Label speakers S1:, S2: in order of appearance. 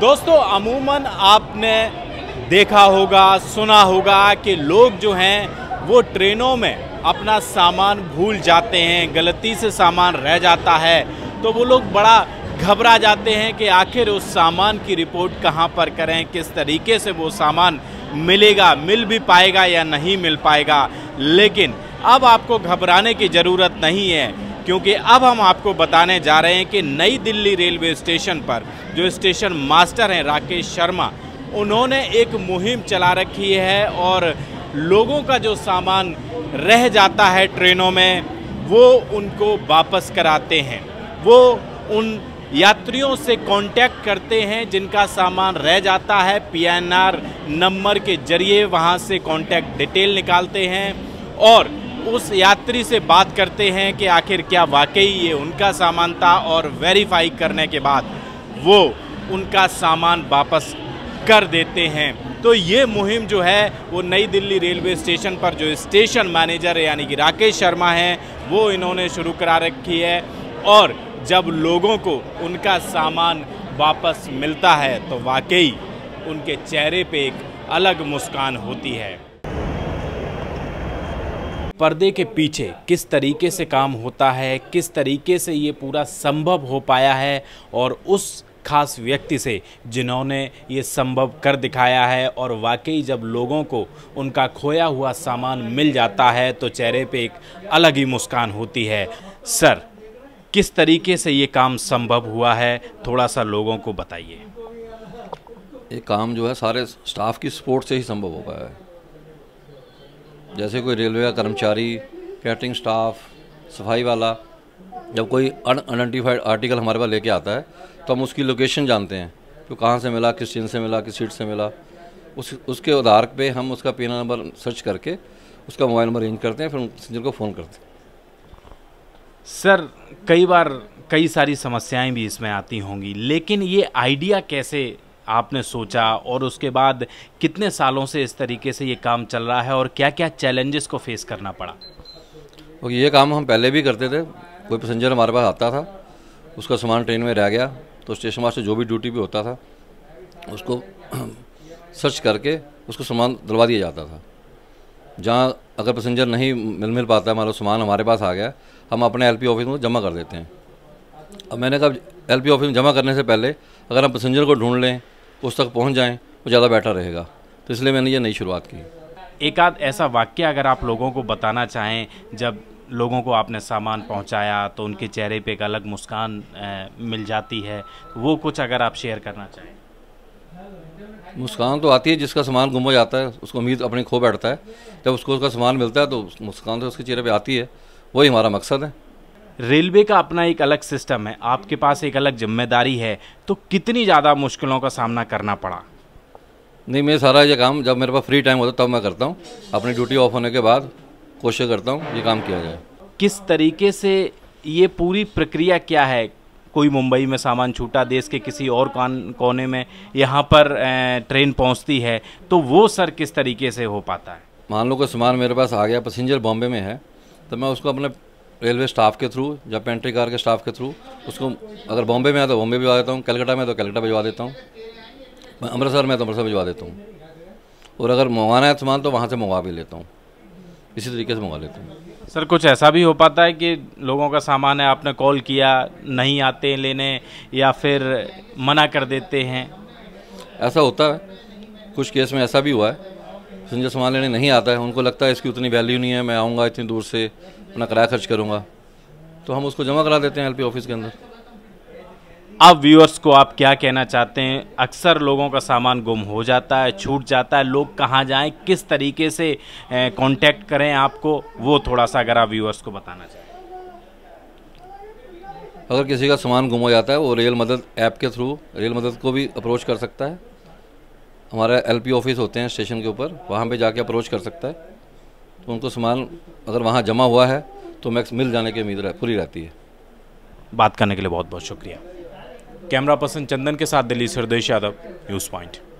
S1: दोस्तों अमूमन आपने देखा होगा, सुना होगा कि लोग जो हैं वो ट्रेनों में अपना सामान भूल जाते हैं, गलती से सामान रह जाता है तो वो लोग बड़ा घबरा जाते हैं कि आखिर उस सामान की रिपोर्ट कहाँ पर करें, किस तरीके से वो सामान मिलेगा, मिल भी पाएगा या नहीं मिल पाएगा। लेकिन अब आपको घबराने की ज़रूरत नहीं है, क्योंकि अब हम आपको बताने जा रहे हैं कि नई दिल्ली रेलवे स्टेशन पर जो स्टेशन मास्टर हैं राकेश शर्मा, उन्होंने एक मुहिम चला रखी है और लोगों का जो सामान रह जाता है ट्रेनों में वो उनको वापस कराते हैं। वो उन यात्रियों से कांटेक्ट करते हैं जिनका सामान रह जाता है, पीएनआर नंबर के जरिए वहां से कांटेक्ट डिटेल निकालते हैं और उस यात्री से बात करते हैं कि आखिर क्या वाकई ये उनका सामान था, और वेरीफाई करने के बाद वो उनका सामान वापस कर देते हैं। तो ये मुहिम जो है वो नई दिल्ली रेलवे स्टेशन पर जो स्टेशन मैनेजर यानी कि राकेश शर्मा हैं वो इन्होंने शुरू करा रखी है, और जब लोगों को उनका सामान वापस मिलता है तो वाकई उनके चेहरे पे एक अलग मुस्कान होती है। पर्दे के पीछे किस तरीके से काम होता है, किस तरीके से ये पूरा संभव हो पाया है, और उस खास व्यक्ति से जिन्होंने ये संभव कर दिखाया है, और वाकई जब लोगों को उनका खोया हुआ सामान मिल जाता है तो चेहरे पे एक अलग ही मुस्कान होती है। सर, किस तरीके से ये काम संभव हुआ है, थोड़ा सा लोगों को बताइए।
S2: ये काम जो है सारे स्टाफ की सपोर्ट से ही संभव हो पाया है। जैसे कोई रेलवे का कर्मचारी, कैटरिंग स्टाफ, सफाई वाला, जब कोई अनआइडेंटिफाइड आर्टिकल हमारे पास लेके आता है तो हम उसकी लोकेशन जानते हैं तो कहाँ से मिला, किस ट्रेन से मिला, किस सीट से मिला, उसके आधार पे हम उसका पीएनआर नंबर सर्च करके उसका मोबाइल नंबर रेंज करते हैं, फिर पैसेंजर को फ़ोन करते हैं।
S1: सर, कई बार कई सारी समस्याएं भी इसमें आती होंगी, लेकिन ये आइडिया कैसे आपने सोचा और उसके बाद कितने सालों से इस तरीके से ये काम चल रहा है और क्या क्या चैलेंजेस को फेस करना पड़ा?
S2: और ये काम हम पहले भी करते थे। कोई पैसेंजर हमारे पास आता था, उसका सामान ट्रेन में रह गया तो स्टेशन मास्टर जो भी ड्यूटी पे होता था उसको सर्च करके उसको सामान दिलवा दिया जाता था। जहाँ अगर पैसेंजर नहीं मिल पाता, मान लो सामान हमारे पास आ गया, हम अपने एलपी ऑफिस में जमा कर देते हैं। अब मैंने कहा एलपी ऑफिस में जमा करने से पहले अगर हम पैसेंजर को ढूंढ लें, उस तक पहुंच जाएं, वो ज़्यादा बेटर रहेगा, तो इसलिए मैंने ये नई शुरुआत की।
S1: एक आध ऐसा वाक्य अगर आप लोगों को बताना चाहें, जब लोगों को आपने सामान पहुंचाया तो उनके चेहरे पे एक अलग मुस्कान मिल जाती है, वो कुछ अगर आप शेयर करना चाहें।
S2: मुस्कान तो आती है, जिसका सामान गुम हो जाता है उसको उम्मीद अपनी खो बैठता है, जब उसको उसका सामान मिलता है तो मुस्कान तो उसके चेहरे पे आती है। वही हमारा मकसद है।
S1: रेलवे का अपना एक अलग सिस्टम है, आपके पास एक अलग जिम्मेदारी है, तो कितनी ज़्यादा मुश्किलों का सामना करना पड़ा?
S2: नहीं, मैं सारा ये काम जब मेरे पास फ्री टाइम होता है तब मैं करता हूँ। अपनी ड्यूटी ऑफ होने के बाद कोशिश करता हूँ ये काम किया जाए।
S1: किस तरीके से ये पूरी प्रक्रिया क्या है? कोई मुंबई में सामान छूटा, देश के किसी और कोने में यहाँ पर ट्रेन पहुँचती है, तो वो सर किस तरीके से हो पाता है?
S2: मान लो कोई सामान मेरे पास आ गया, पैसेंजर बॉम्बे में है, तो मैं उसको अपने रेलवे स्टाफ के थ्रू या पेंट्री कार के स्टाफ के थ्रू उसको, अगर बॉम्बे में है तो बॉम्बे भिजवा देता हूँ, कलकत्ता में तो कलकत्ता भिजवा देता हूँ, अमृतसर में तो अमृतसर भिजवा देता हूँ, और अगर मंगवाना है सामान तो वहाँ से मंगवा भी लेता हूँ। इसी तरीके से मंगवा लेता हूँ।
S1: सर, कुछ ऐसा भी हो पाता है कि लोगों का सामान है, आपने कॉल किया, नहीं आते लेने या फिर मना कर देते हैं?
S2: ऐसा होता है, कुछ केस में ऐसा भी हुआ है, पैसेंजर सामान लेने नहीं आता है, उनको लगता है इसकी उतनी वैल्यू नहीं है, मैं आऊँगा इतनी दूर से, अपना किराया खर्च करूँगा, तो हम उसको जमा करा देते हैं एलपी ऑफिस के अंदर।
S1: अब व्यूअर्स को आप क्या कहना चाहते हैं? अक्सर लोगों का सामान गुम हो जाता है, छूट जाता है, लोग कहाँ जाएं, किस तरीके से कांटेक्ट करें आपको, वो थोड़ा सा अगर आप व्यूअर्स को बताना चाहें।
S2: अगर किसी का सामान गुम हो जाता है वो रेल मदद ऐप के थ्रू रेल मदद को भी अप्रोच कर सकता है। हमारे एलपी ऑफिस होते हैं स्टेशन के ऊपर, वहाँ पे जाके अप्रोच कर सकता है, तो उनको सामान अगर वहाँ जमा हुआ है तो मैक्स मिल जाने की उम्मीद पूरी रहती है।
S1: बात करने के लिए बहुत बहुत शुक्रिया। कैमरा पर्सन चंदन के साथ दिल्ली से हृदय यादव, न्यूज़ पॉइंट।